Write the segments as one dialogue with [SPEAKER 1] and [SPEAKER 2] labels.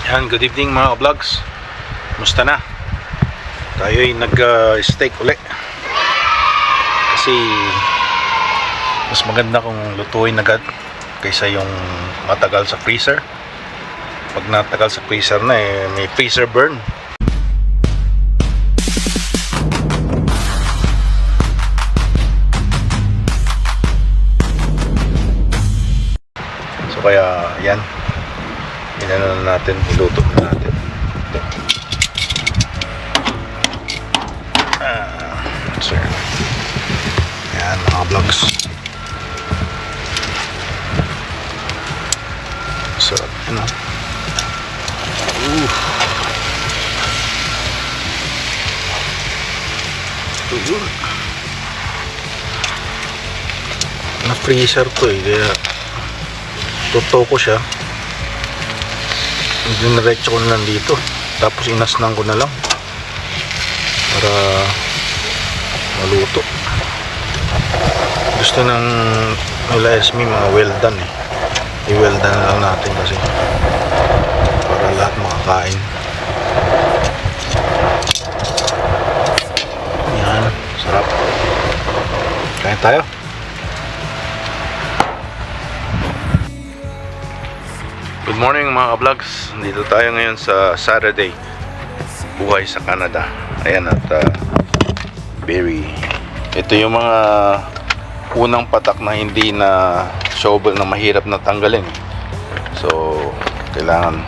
[SPEAKER 1] Yan, good evening mga vlogs. Musta na? Tayo ay nag-steak uli. Kasi mas maganda kung lutuin agad kaysa yung matagal sa freezer. Pag natagal sa freezer na may freezer burn. So kaya yan, inano na natin, iluto na natin. Sir. Yan mga vlogs. Sarap yun, ha? Na freezer to kaya totoo ko siya. Diniretso ko na lang dito, tapos inasnan ko na lang para maluto. Gusto ng nila Esme mga well done i-well done na lang natin kasi para lahat makakain. Yan, sarap. Kain tayo. Good morning mga vlogs. Dito tayo ngayon sa Saturday, buhay sa Canada. Ayan, at berry. Ito yung mga unang patak na hindi na shovel na mahirap na tanggalin. So kailangan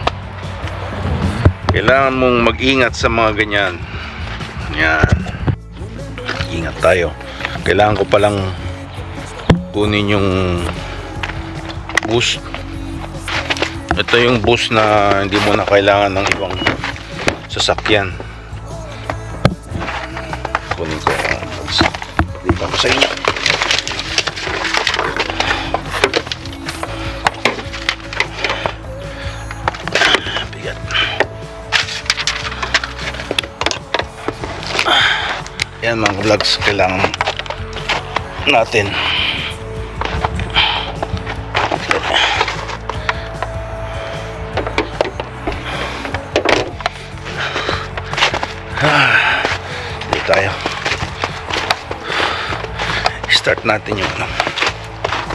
[SPEAKER 1] mong mag-ingat sa mga ganyan. Yan, ingat tayo. Kailangan ko palang kunin yung boost. Ito yung boost na hindi mo na kailangan ng ibang sasakyan. Kunin ko. Dito ako sa inyo. Bigat. Yan mga vlogs, kailangan natin. Dito tayo. Start natin yung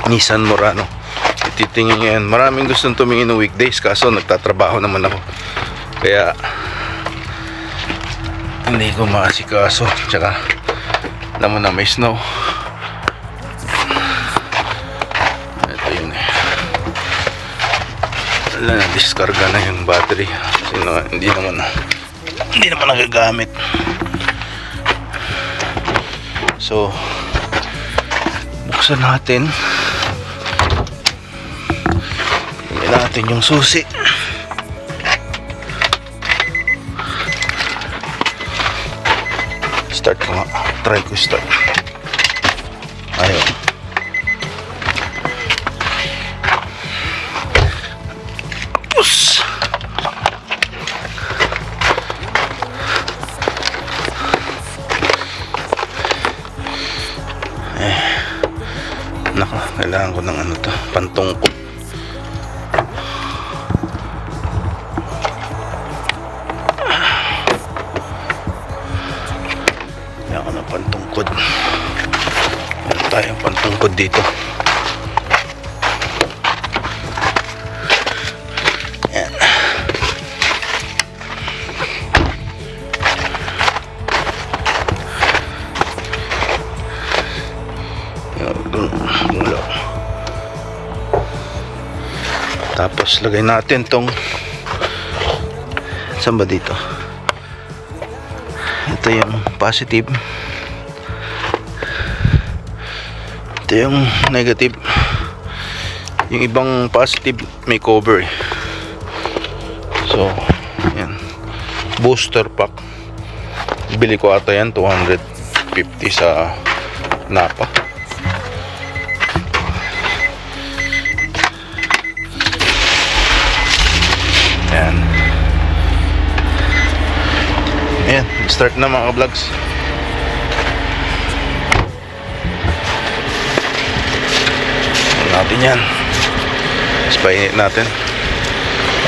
[SPEAKER 1] Nissan Murano. Ititingin nyo yan. Maraming gustong tumingin ng weekdays, kaso nagtatrabaho naman ako, kaya hindi ko maasikaso. Tsaka alam mo na may snow. Ito yun wala na, diskarga na yung battery kasi hindi naman nagagamit. So buksan natin. Tingnan natin yung susi. Start ko nga. Try ko start. Ayun. Push. Naka, kailangan ko ng ano to, pantungkot. Kailangan ko ng pantungkod. Meron tayong pantungkod dito. Yan. Tapos lagay natin tong, saan ba dito? Ito yung positive, ito yung negative. Yung ibang positive may cover So yan, booster pack. Bili ko ata yan 250 sa Napa. Yan. Ayan, start na mga vlogs. Natin yan. Painit natin.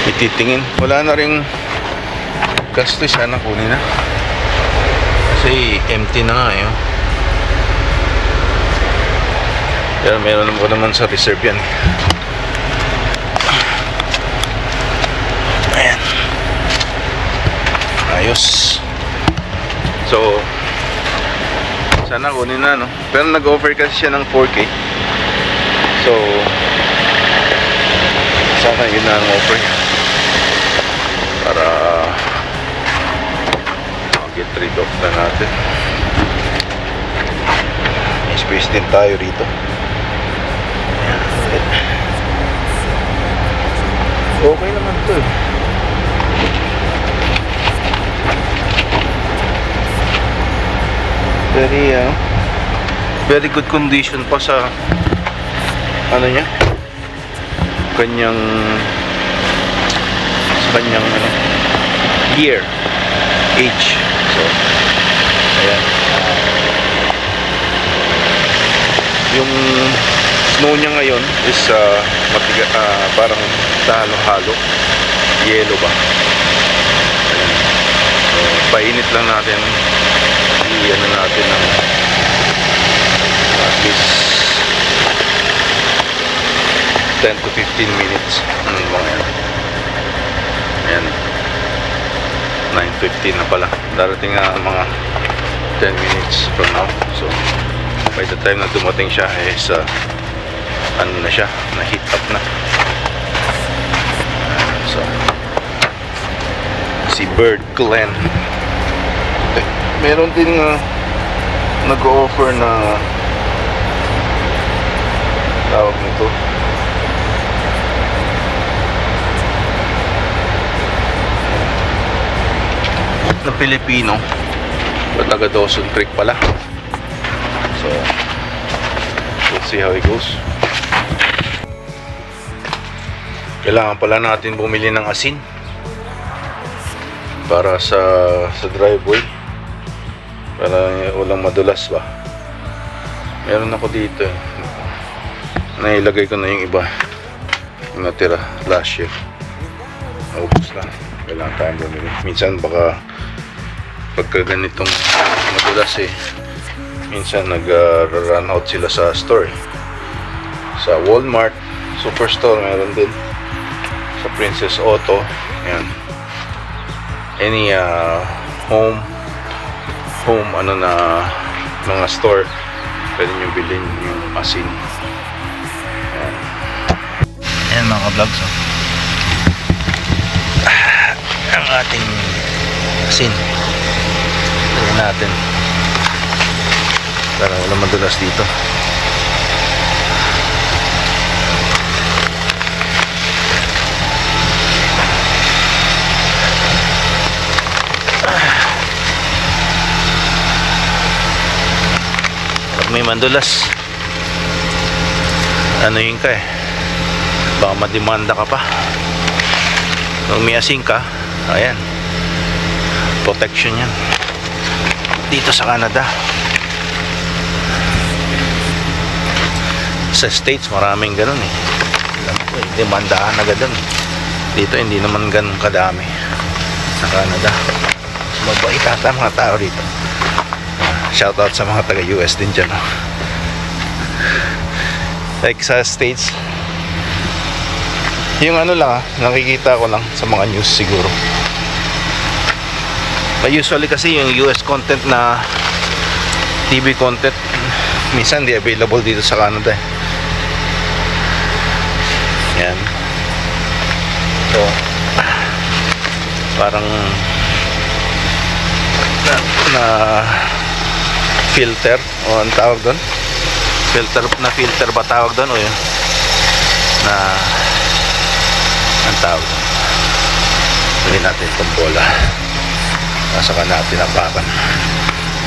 [SPEAKER 1] ititingin. Wala na rin gasto, sana kunin na. Kasi empty na nga eh. Pero meron naman sa reserve yan. Ayan. Ayos. So, sana kunin na, no? Pero nag-offer kasi siya ng 4K. So, sana yun na ang offer niya. Para mag-get rid of na natin. May space din tayo rito. Okay naman to eh. Very good condition pa sa ano niya, kanyang ano, year, age. So ayan, yung snow niya ngayon is parang halo-halo yellow ba. Ayan. So painit lang natin, i-ano natin ng at least 10 to 15 minutes mga yan. Ayan, 9:15 na pala, darating na mga 10 minutes from now. So by the time na dumating siya is ano na siya, na heat up na. So si Bird Glen, meron din nag-offer na tawag nito, na Pilipino, taga Dawson Creek pala. So we'll see how it goes. Kailangan pala natin bumili ng asin para sa driveway, para walang madulas ba. Meron ako dito eh. Nailagay ko na yung iba, yung natira last year. Naubos lang. Kailangan tayong bumili. Minsan baka pagka ganitong madulas eh, minsan nag-run out sila sa store. Sa Walmart, Superstore meron din. Sa Princess Auto, ayan. Any home ano na mga store, pwede nyo bilhin yung asin. Ayan mga ka-vlogs, oh. Ang ating asin. Tignan natin para wala madulas dito. Pag may mandulas, anuhin ka eh, baka mademanda ka pa. Pag may asin ka, ayan, protection yan dito sa Canada. Sa States maraming ganun eh, alam ko eh, demandahan agad dun. Dito hindi naman ganun kadami sa Canada. Mabait ata mga tao dito. Shoutout sa mga taga US din dyan, oh. Like sa States, yung ano lang nakikita ko lang sa mga news siguro. Usually kasi yung US content na TV content minsan di available dito sa Canada eh. Yan. So parang na filter o ang tawag doon, filter ba tawag doon, o yun na ang tawag doon. Lagyan natin itong bola, saka natin apakan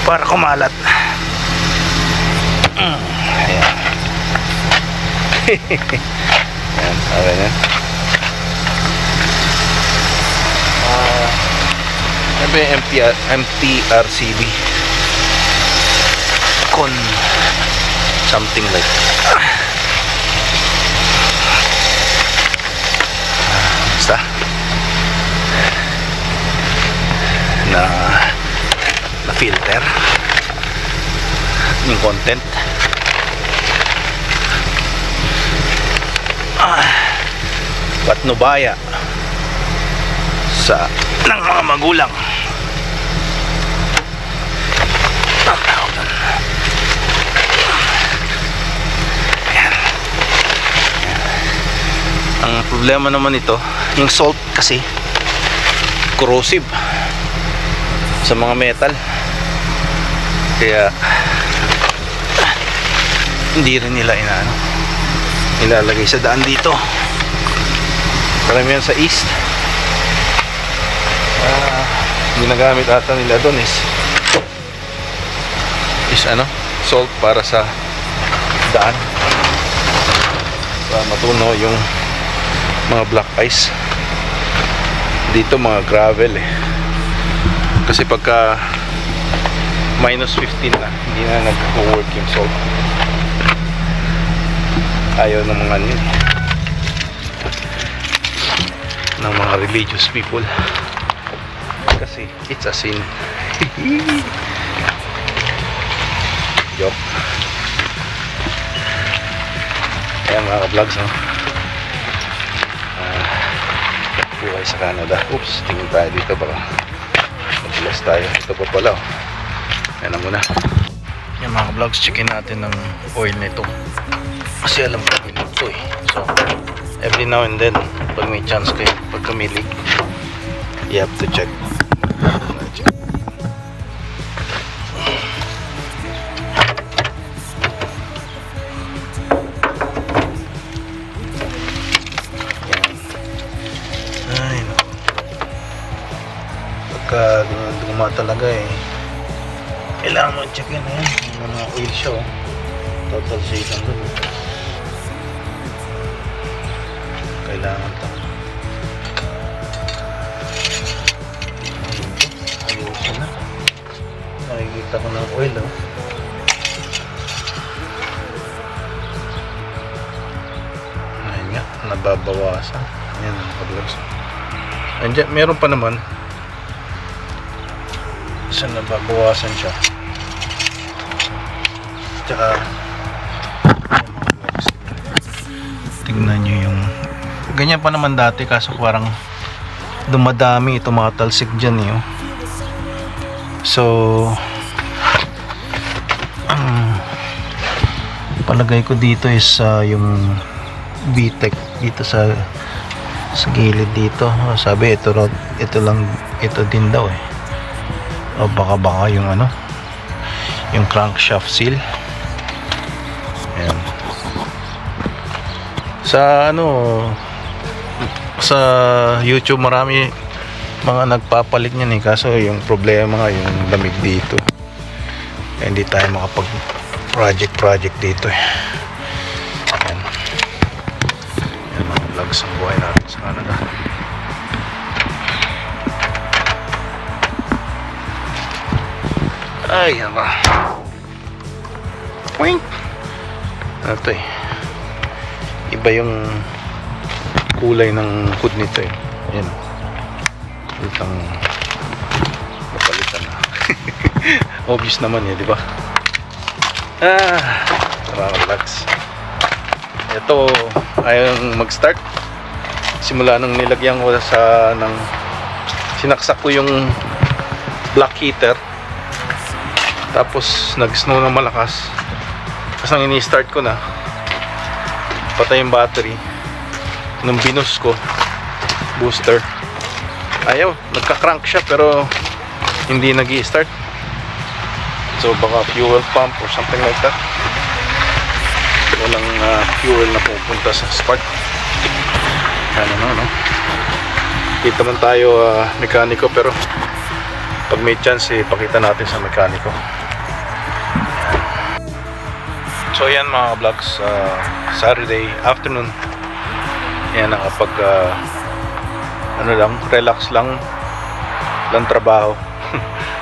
[SPEAKER 1] para kumalat. Ayan. Ayan, okay na. MTRCB con something like basta na filter yung content. Patnubaya sa ng mga magulang. Ayan. Ang problema naman ito, yung salt kasi corrosive sa mga metal, kaya hindi rin nila ilalagay sa daan dito. Karamihan sa east ginagamit ata nila doon is salt para sa daan, para matunaw yung mga black ice. Dito mga gravel kasi pagka minus 15 na, hindi na nag-work yung salt. Ayaw ng mga ng mga religious people kasi it's a sin. Joke. Ayan mga vlogs, buhay sa Canada. Oops, tingin tayo dito, baka magulas tayo. Ito pa pala, yan na muna. Yan mga vlogs, checkin natin ng oil nito kasi alam ko ito so every now and then pag may chance kayo, pagka may leak, you have to check. Ay, no. Pagka duma talaga kailangan mo check yan yung mga oil siya total season dun. Kailangan ito. Ayusin na. Nakikita ko ng oil ayun nga, nababawasan. Ayan ang kablogs. Andiyan, meron pa naman isa nababawasan siya. Tsaka tignan nyo yung ganyan pa naman dati, kaso parang dumadami, tumatalsik dyan so palagay ko dito is yung VTEC dito sa gilid dito. Sabi ito lang, ito din daw o baka yung yung crankshaft seal. Ayan. Sa YouTube marami mga nagpapalit niyan kaso yung problema nga yung lamig dito, hindi tayo makapag project dito Ayan. Ayan mga vlogs ang buhay natin sa Canada. Ay yan ba wink ito iba yung kulay ng hood nito ayan itang napalitan na obvious naman di ba? Relax. Ito ayong mag-start simula nung nilagyan ko sinaksak ko yung black heater, tapos nag-snow na malakas, tapos nang ini-start ko na patay yung battery nung binus ko booster, ayaw, nagka-crank siya pero hindi nag-i-start. So baka fuel pump or something like that, walang fuel na pupunta sa spark. Ano kita man tayo mekaniko, pero pag may chance pakita natin sa mekaniko. So yan mga vlogs, Saturday afternoon, yan nakapag relax lang trabaho.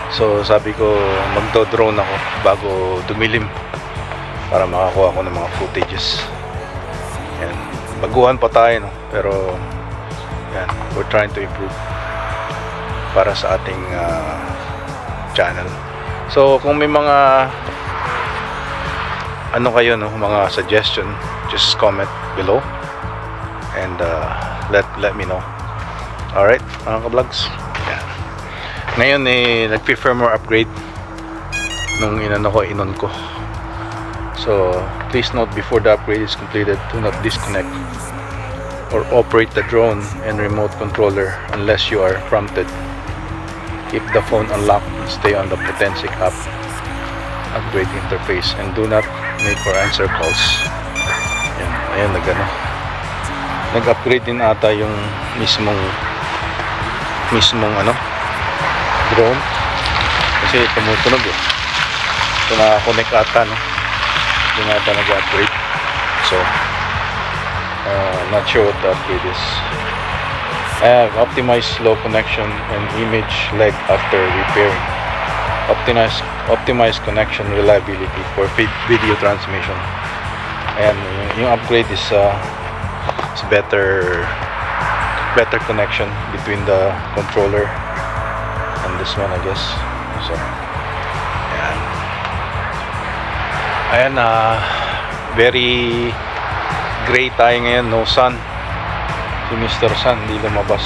[SPEAKER 1] So sabi ko magdo-drone ako bago dumilim para makakuha ko ng mga footages. Yan, baguhan pa tayo pero yan, we're trying to improve para sa ating channel. So kung may mga ano kayo, no, mga suggestion, just comment below and let me know. Alright mga ka-vlogs, yeah. Ngayon nag-firmware upgrade nung inon ko. So please note, before the upgrade is completed, do not disconnect or operate the drone and remote controller unless you are prompted. Keep the phone unlocked and stay on the Potensic app upgrade interface, and do not make or answer calls. Ayan, nag-upgrade din ata yung mismong drone kasi tumutunog so naka-connect ata, no? Yung ata nag-upgrade. So not sure what the upgrade is. I have optimized slow connection and image lag after repairing. Optimized connection reliability for video transmission. Ayan, yung upgrade is better connection between the controller and this one, I guess. So ayan, very gray tayo ngayon, no sun. Si Mr. Sun hindi lumabas.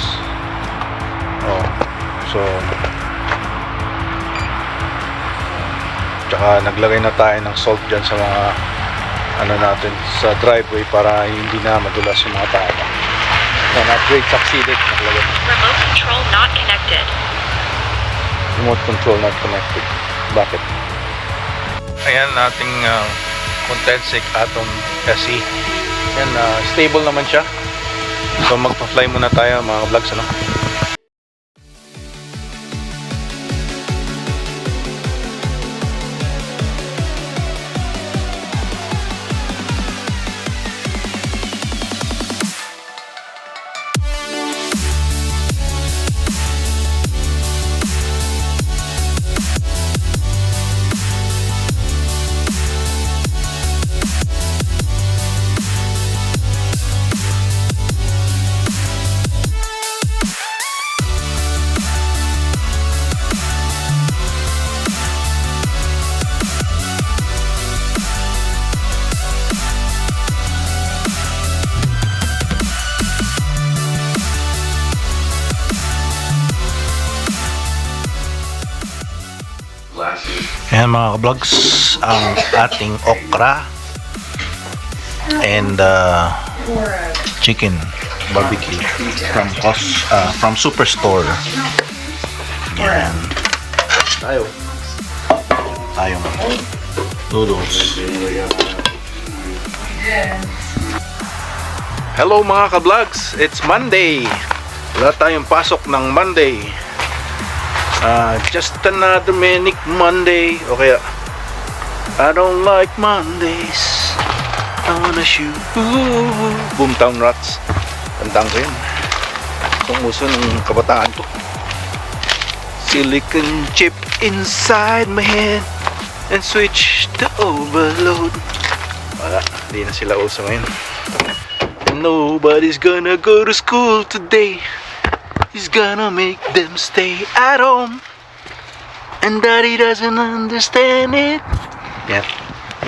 [SPEAKER 1] So tsaka naglagay na tayo ng salt dyan sa mga natin sa driveway para hindi na madulas yung mga tao. An upgrade succeeded. Naglagay.
[SPEAKER 2] Remote control not connected.
[SPEAKER 1] Remote control not connected. Bakit? Ayan ating Potensic Atom SE. Ayan, stable naman siya. So magpa-fly muna tayo mga vlogs, ano? Ayan mga vlogs, ang ating okra and chicken barbecue from Superstore. Ayan. Tayong noodles. Hello mga ka-vlogs, it's Monday. Wala tayong pasok ng Monday. Just another manic Monday. O kaya I don't like Mondays, I wanna shoot. Boomtown Rats. Tandaan ko yun. Kung uso ng kabataan ko. Silicon chip inside my head and switch to overload. Wala, hindi na sila uso ngayon. Nobody's gonna go to school today. He's gonna make them stay at home, and daddy doesn't understand it.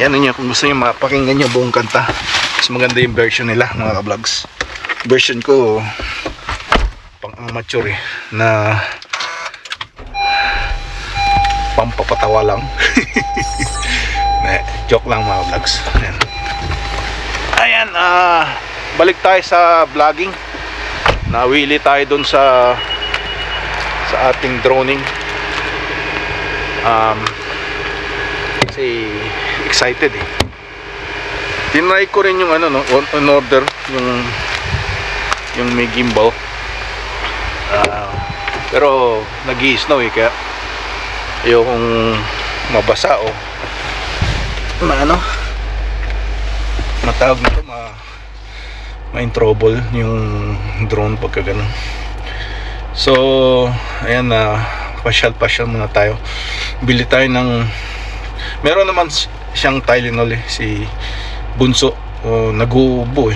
[SPEAKER 1] Yan niya, kung gusto niyo mapakinggan niyo buong kanta. Mas maganda yung version nila mga ka-vlogs. Version ko pang amateur na pampapatawa lang. Joke lang mga vlogs. Ayan, balik tayo sa vlogging. Nawili tayo dun sa ating droning. Kasi excited Tinry ko rin yung on order yung may gimbal. Pero nag-i-snow kaya ayokong mabasa o matawag na ito, ma-trouble yung drone pagka ganun. So ayan, pasyal muna tayo. Bili tayo ng, meron naman siyang Tylenol si Bunso, nag-uubo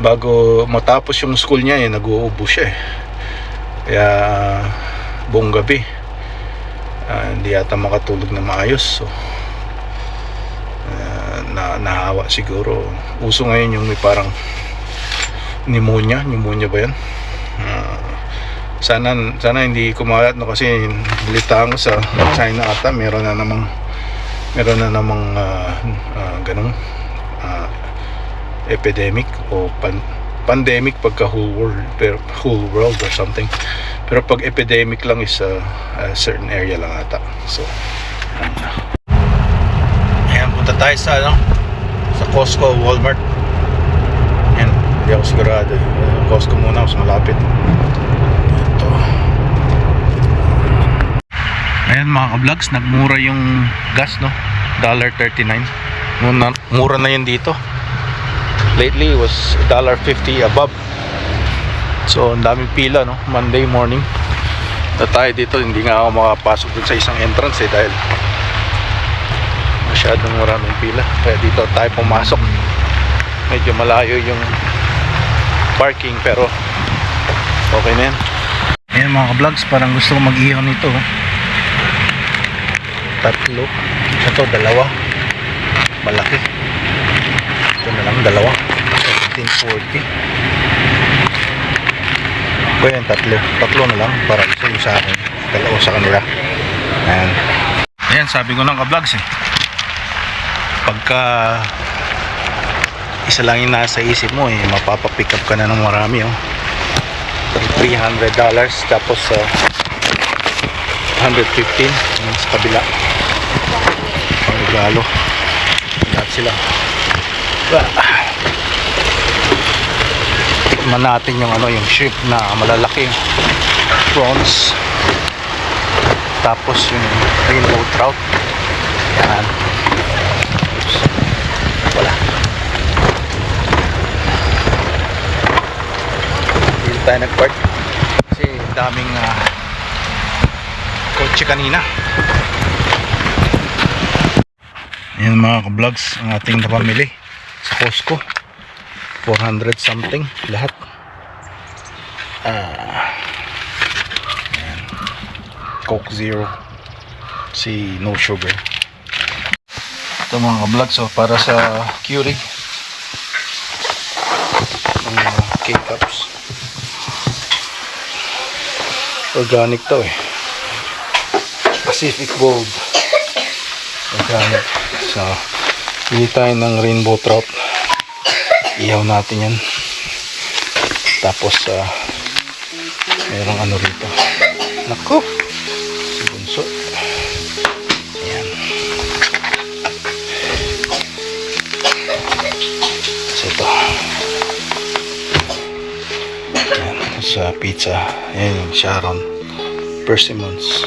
[SPEAKER 1] bago matapos yung school niya nag-uubo siya Kaya buong gabi hindi yata makatulog na maayos. So nahawa siguro. Uso ngayon yung may parang pneumonia ba yan? Sana hindi kumalat, no, kasi balitaan ko sa China ata meron na namang ganong epidemic o pandemic pagka whole world or something. Pero pag epidemic lang is a certain area lang ata. So ayan, punta tayo sa sa Costco, Walmart. Ayan, hindi ako sigurado. Costco muna, mas malapit. Ito. Ayan mga ka-vlogs, nagmura yung gas, no? $1.39. Mura na yun dito. Lately it was $1.50 above. So ang daming pila, no? Monday morning na tayo dito. Hindi nga ako makapasok dun sa isang entrance dahil masyadong maraming pila. Kaya dito tayo pumasok. Medyo malayo yung parking pero okay na yan. Ayan mga ka-vlogs, parang gusto ko mag-ihaw nito. Tatlo. Ito, dalawa. Malaki. Ito na lang, dalawa. 1540. Kaya yan, tatlo na lang para isa yung sa akin, dalawa sa kanila. Ayan, sabi ko ng ka-vlogs pagka isa lang yung nasa isip mo mapapapick up ka na ng marami $300 tapos $115 sa kabila pang regalo lahat sila. Tikman natin yung yung shrimp na malalaki, prawns, tapos yung rainbow trout. Yan. Oops. Wala. Dito tayo nag-park kasi daming kotse kanina. Yan mga ka-vlogs, ang ating napamili sa Costco. 400 something lahat. Coke Zero, si no sugar. Ito mga ka-vlogs, para sa Keurig, mga K-cups. Organic to Pacific Gold organic. So pili tayo ng rainbow trout, ihaw natin yan. Tapos merong rito, naku, si bunso. Ayan. So ito, ayan, sa pizza. Ayan yung Sharon Persimmons.